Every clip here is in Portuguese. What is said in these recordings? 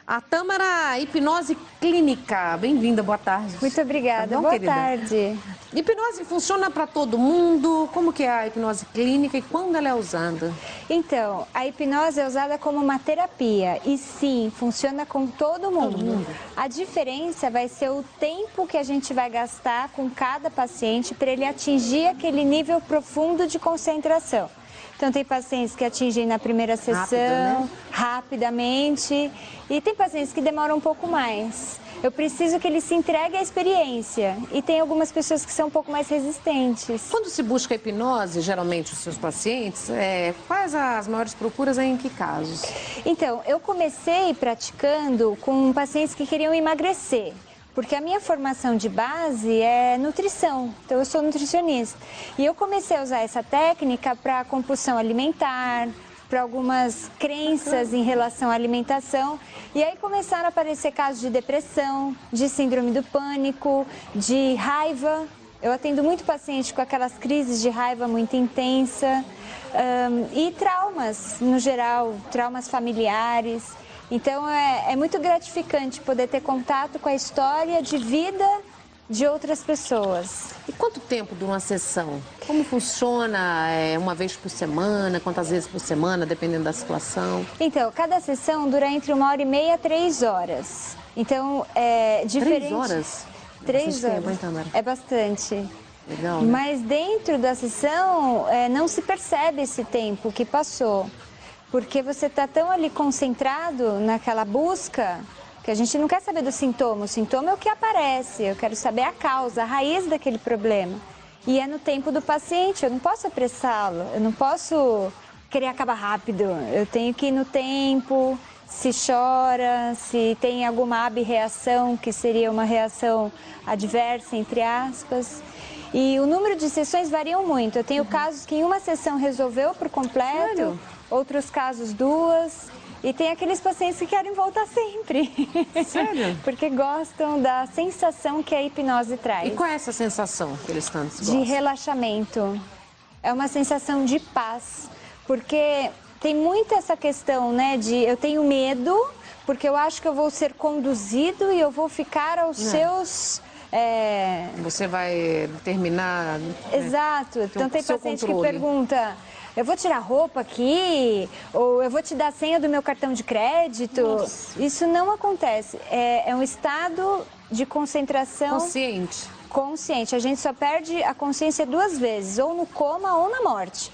A Tâmara, hipnose clínica. Bem-vinda, boa tarde. Muito obrigada, Tá bom, boa querida? tarde. Hipnose funciona para todo mundo? Como que é a hipnose clínica e quando ela é usada? Então, a hipnose é usada como uma terapia e sim, funciona com todo mundo. A diferença vai ser o tempo que a gente vai gastar com cada paciente para ele atingir aquele nível profundo de concentração. Então, tem pacientes que atingem na primeira sessão, rapidamente, e tem pacientes que demoram um pouco mais. Eu preciso que ele se entregue à experiência e tem algumas pessoas que são um pouco mais resistentes. Quando se busca hipnose, geralmente os seus pacientes, quais as maiores procuras em que casos? Então, eu comecei praticando com pacientes que queriam emagrecer. Porque a minha formação de base é nutrição, então eu sou nutricionista. E eu comecei a usar essa técnica para compulsão alimentar, para algumas crenças em relação à alimentação. E aí começaram a aparecer casos de depressão, de síndrome do pânico, de raiva. Eu atendo muito paciente com aquelas crises de raiva muito intensa e traumas, no geral, traumas familiares. Então, é muito gratificante poder ter contato com a história de vida de outras pessoas. E quanto tempo dura uma sessão? Como funciona? Uma vez por semana? Quantas vezes por semana, dependendo da situação? Então, cada sessão dura entre 1h30 a 3 horas. Então, é diferente... 3 horas? 3 horas. É bastante. Legal, né? Mas dentro da sessão, não se percebe esse tempo que passou. Porque você está tão ali concentrado naquela busca que a gente não quer saber do sintoma. O sintoma é o que aparece, eu quero saber a causa, a raiz daquele problema. E é no tempo do paciente, eu não posso apressá-lo, eu não posso querer acabar rápido. Eu tenho que ir no tempo, se chora, se tem alguma abreação, que seria uma reação adversa, entre aspas. E o número de sessões variam muito. Eu tenho casos que em uma sessão resolveu por completo. Sério? Outros casos 2, e tem aqueles pacientes que querem voltar sempre. Sério? Porque gostam da sensação que a hipnose traz. E qual é essa sensação que eles tanto De gostam? relaxamento. É uma sensação de paz, porque tem muito essa questão, né, de eu tenho medo, porque eu acho que eu vou ser conduzido e eu vou ficar aos seus... Você vai terminar... Exato. Então tem seu paciente controle. que pergunta... Eu vou tirar roupa aqui, ou eu vou te dar a senha do meu cartão de crédito. Nossa. Isso não acontece. É um estado de concentração consciente. A gente só perde a consciência 2 vezes, ou no coma ou na morte.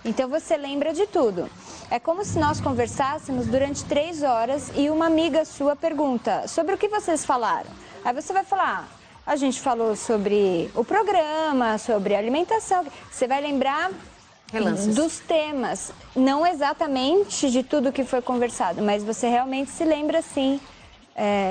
Então você lembra de tudo. É como se nós conversássemos durante 3 horas e uma amiga sua pergunta sobre o que vocês falaram. Aí você vai falar... A gente falou sobre o programa, sobre a alimentação. Você vai lembrar... Relances. Dos temas, não exatamente de tudo que foi conversado, mas você realmente se lembra, sim,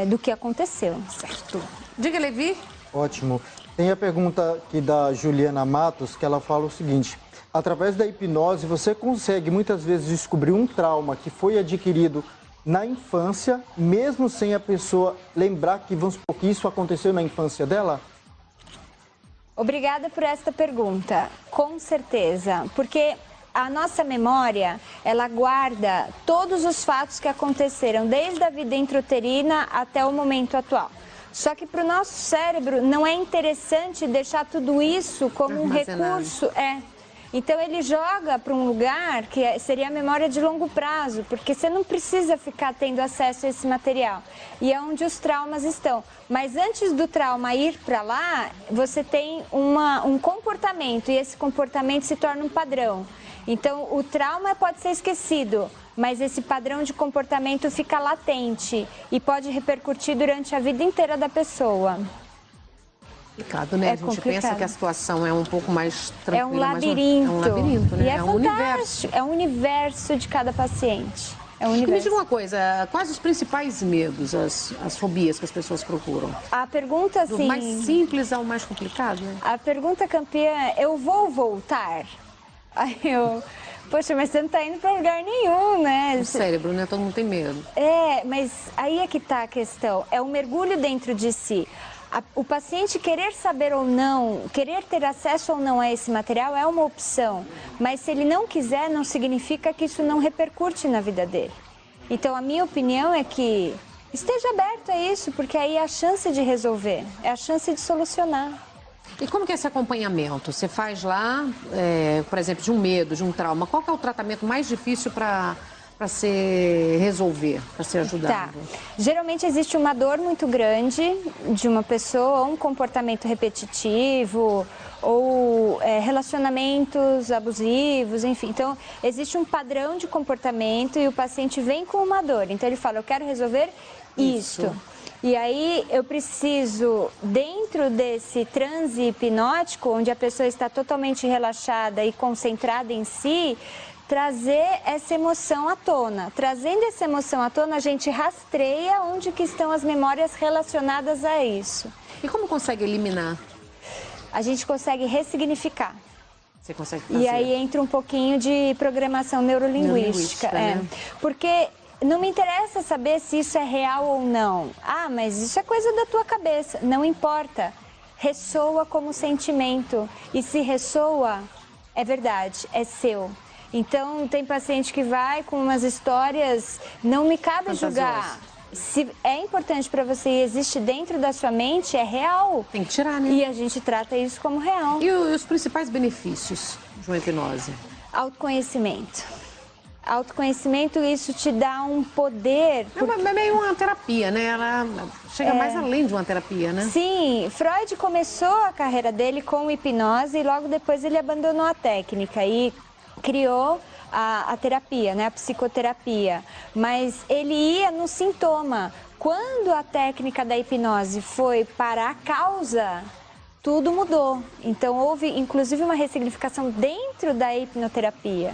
do que aconteceu. Certo. Diga, Levi. Ótimo. Tem a pergunta aqui da Juliana Matos, que ela fala o seguinte: através da hipnose, você consegue muitas vezes descobrir um trauma que foi adquirido na infância, mesmo sem a pessoa lembrar que, vamos supor, que isso aconteceu na infância dela? Obrigada por esta pergunta, com certeza, porque a nossa memória, ela guarda todos os fatos que aconteceram, desde a vida intrauterina até o momento atual. Só que para o nosso cérebro não é interessante deixar tudo isso como um recurso. Então ele joga para um lugar que seria a memória de longo prazo, porque você não precisa ficar tendo acesso a esse material. E é onde os traumas estão. Mas antes do trauma ir para lá, você tem um comportamento, e esse comportamento se torna um padrão. Então o trauma pode ser esquecido, mas esse padrão de comportamento fica latente e pode repercutir durante a vida inteira da pessoa. Complicado, né? A gente pensa que a situação é um pouco mais tranquila. É um labirinto. É um labirinto, né? E é um universo. É um universo de cada paciente. É um universo. E me diga uma coisa, quais os principais medos, as fobias que as pessoas procuram? A pergunta, assim... Do mais simples ao mais complicado, né? A pergunta campeã é, eu vou voltar? Aí eu... Poxa, mas você não tá indo pra lugar nenhum, né? O cérebro, né? Todo mundo tem medo. Mas aí é que tá a questão. É um mergulho dentro de si. O paciente querer saber ou não, querer ter acesso ou não a esse material é uma opção, mas se ele não quiser, não significa que isso não repercute na vida dele. Então, a minha opinião é que esteja aberto a isso, porque aí é a chance de resolver, é a chance de solucionar. E como que é esse acompanhamento? Você faz lá, por exemplo, de um medo, de um trauma, qual que é o tratamento mais difícil para se resolver, para ser ajudado? Tá. Geralmente existe uma dor muito grande de uma pessoa, um comportamento repetitivo, ou relacionamentos abusivos, enfim. Então, existe um padrão de comportamento e o paciente vem com uma dor. Então, ele fala, eu quero resolver isto. E aí, eu preciso, dentro desse transe hipnótico, onde a pessoa está totalmente relaxada e concentrada em si, trazer essa emoção à tona. Trazendo essa emoção à tona, a gente rastreia onde que estão as memórias relacionadas a isso. E como consegue eliminar? A gente consegue ressignificar. Você consegue fazer? E aí entra um pouquinho de programação neurolinguística. Né? Porque não me interessa saber se isso é real ou não. Ah, mas isso é coisa da tua cabeça. Não importa. Ressoa como sentimento. E se ressoa, é verdade, é seu. Então, tem paciente que vai com umas histórias, não me cabe julgar. Se é importante para você e existe dentro da sua mente, é real. Tem que tirar, né? E a gente trata isso como real. E os principais benefícios de uma hipnose? Autoconhecimento. Autoconhecimento, isso te dá um poder. É meio uma terapia, né? Ela chega mais além de uma terapia, né? Sim, Freud começou a carreira dele com hipnose e logo depois ele abandonou a técnica e criou a terapia, né, a psicoterapia, mas ele ia no sintoma. Quando a técnica da hipnose foi para a causa, tudo mudou. Então houve inclusive uma ressignificação dentro da hipnoterapia.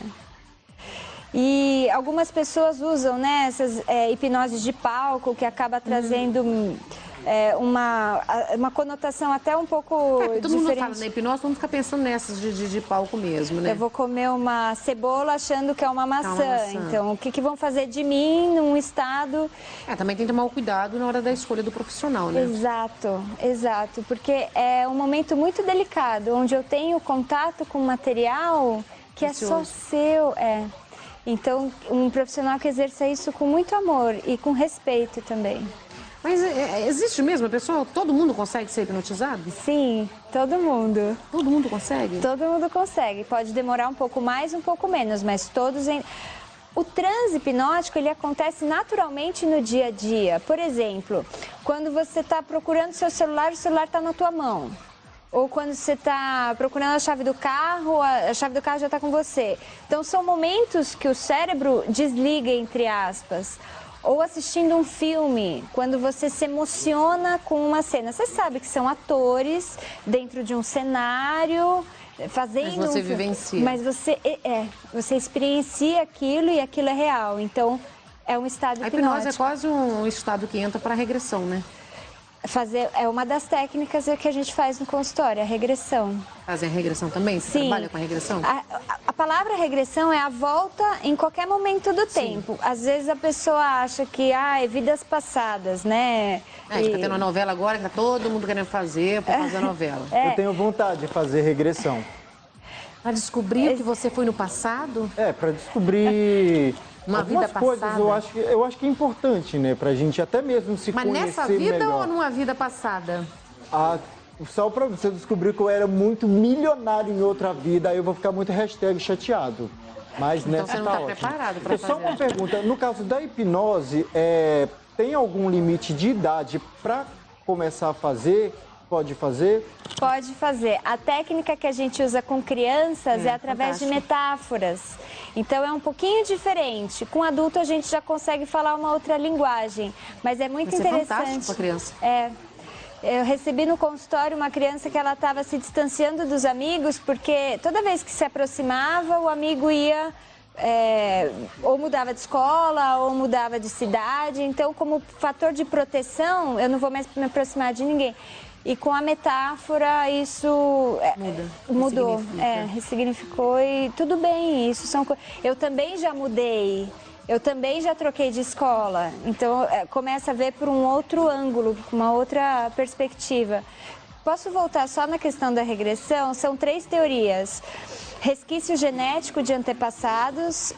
E algumas pessoas usam, né, essas hipnoses de palco que acaba trazendo uma conotação até um pouco todo diferente. mundo fala na hipnose, todo mundo fica pensando nessas de palco mesmo, né? Eu vou comer uma cebola achando que é uma maçã. Então, o que vão fazer de mim num estado... Também tem que tomar o cuidado na hora da escolha do profissional, né? Exato, exato. Porque é um momento muito delicado, onde eu tenho contato com material que é só seu. Então, um profissional que exerça isso com muito amor e com respeito também. Mas existe mesmo a pessoa? Todo mundo consegue ser hipnotizado? Sim, todo mundo. Todo mundo consegue? Todo mundo consegue. Pode demorar um pouco mais, um pouco menos, mas todos... O transe hipnótico, ele acontece naturalmente no dia a dia. Por exemplo, quando você está procurando seu celular, o celular está na tua mão. Ou quando você está procurando a chave do carro, a chave do carro já está com você. Então, são momentos que o cérebro desliga, entre aspas. Ou assistindo um filme, quando você se emociona com uma cena. Você sabe que são atores dentro de um cenário, fazendo... Mas você vivencia. Mas você experiencia aquilo e aquilo é real. Então, é um estado hipnótico. A hipnose é quase um estado que entra para a regressão, né? É uma das técnicas que a gente faz no consultório, a regressão. Fazem a regressão também? Você trabalha com a regressão? A palavra regressão é a volta em qualquer momento do tempo. Às vezes a pessoa acha que é vidas passadas, né? Tá tendo uma novela agora que tá todo mundo querendo fazer por causa da novela. Eu tenho vontade de fazer regressão. Para descobrir o que você foi no passado? Para descobrir... Uma algumas vida coisas passada. eu acho que é importante, né? Pra gente até mesmo se conhecer melhor. Mas nessa vida ou numa vida passada? Só pra você descobrir que eu era muito milionário em outra vida, aí eu vou ficar muito chateado. Mas então nessa você não tá está ótimo. preparado para fazer. Só uma pergunta, no caso da hipnose, tem algum limite de idade para começar a fazer? Pode fazer? Pode fazer. A técnica que a gente usa com crianças é através de metáforas. Então é um pouquinho diferente. Com adulto a gente já consegue falar uma outra linguagem. Mas é muito interessante. Fantástico para criança. Eu recebi no consultório uma criança que ela estava se distanciando dos amigos porque toda vez que se aproximava, o amigo ia... ou mudava de escola, ou mudava de cidade. Então, como fator de proteção, eu não vou mais me aproximar de ninguém. E com a metáfora, isso mudou, ressignificou e tudo bem. Eu também já mudei, eu também já troquei de escola. Então, começa a ver por um outro ângulo, uma outra perspectiva. Posso voltar só na questão da regressão? São 3 teorias. resquício genético de antepassados,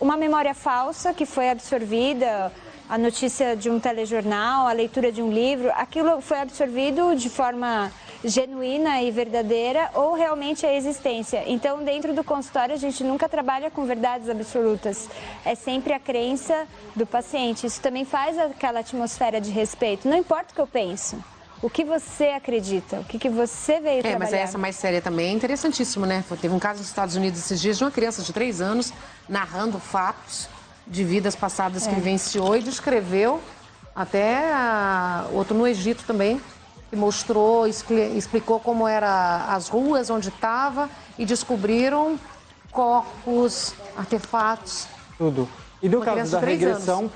uma memória falsa que foi absorvida, a notícia de um telejornal, a leitura de um livro, aquilo foi absorvido de forma genuína e verdadeira ou realmente a existência. Então, dentro do consultório, a gente nunca trabalha com verdades absolutas. É sempre a crença do paciente. Isso também faz aquela atmosfera de respeito. Não importa o que eu penso, o que você acredita, o que você veio trabalhar. Mas essa mais séria também é interessantíssimo, né? Teve um caso nos Estados Unidos esses dias de uma criança de 3 anos narrando fatos de vidas passadas que vivenciou e descreveu, até outro no Egito também, que mostrou, explicou como eram as ruas onde estava e descobriram corpos, artefatos. Tudo. E no caso da regressão,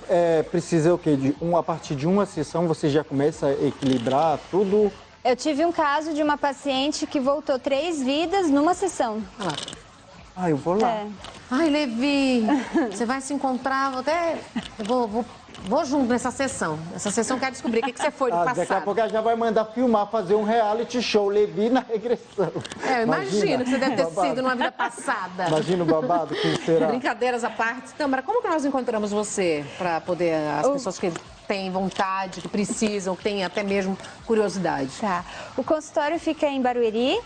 precisa o quê? A partir de uma sessão você já começa a equilibrar tudo? Eu tive um caso de uma paciente que voltou 3 vidas numa sessão. Ah, eu vou lá. Ai, Levi, você vai se encontrar, vou junto nessa sessão. Essa sessão quer descobrir o que você foi do passado. Daqui a pouco ela já vai mandar filmar, fazer um reality show, Levi na regressão. Eu imagino que você deve ter sido numa vida passada. Imagina o babado que será. Brincadeiras à parte. Tâmara, como que nós encontramos você para poder, as pessoas que têm vontade, que precisam, que têm até mesmo curiosidade? Tá. O consultório fica em Barueri,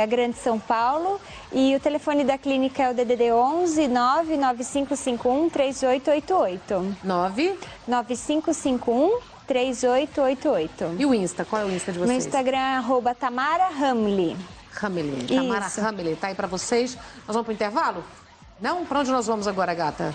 Grande São Paulo, e o telefone da clínica é o DDD 11 99551 3888. 9551 3888. E o Insta? Qual é o Insta de vocês? No Instagram é @Tamara Hamli. Tamara Hamli, tá aí para vocês. Nós vamos pro intervalo? Não? Para onde nós vamos agora, gata?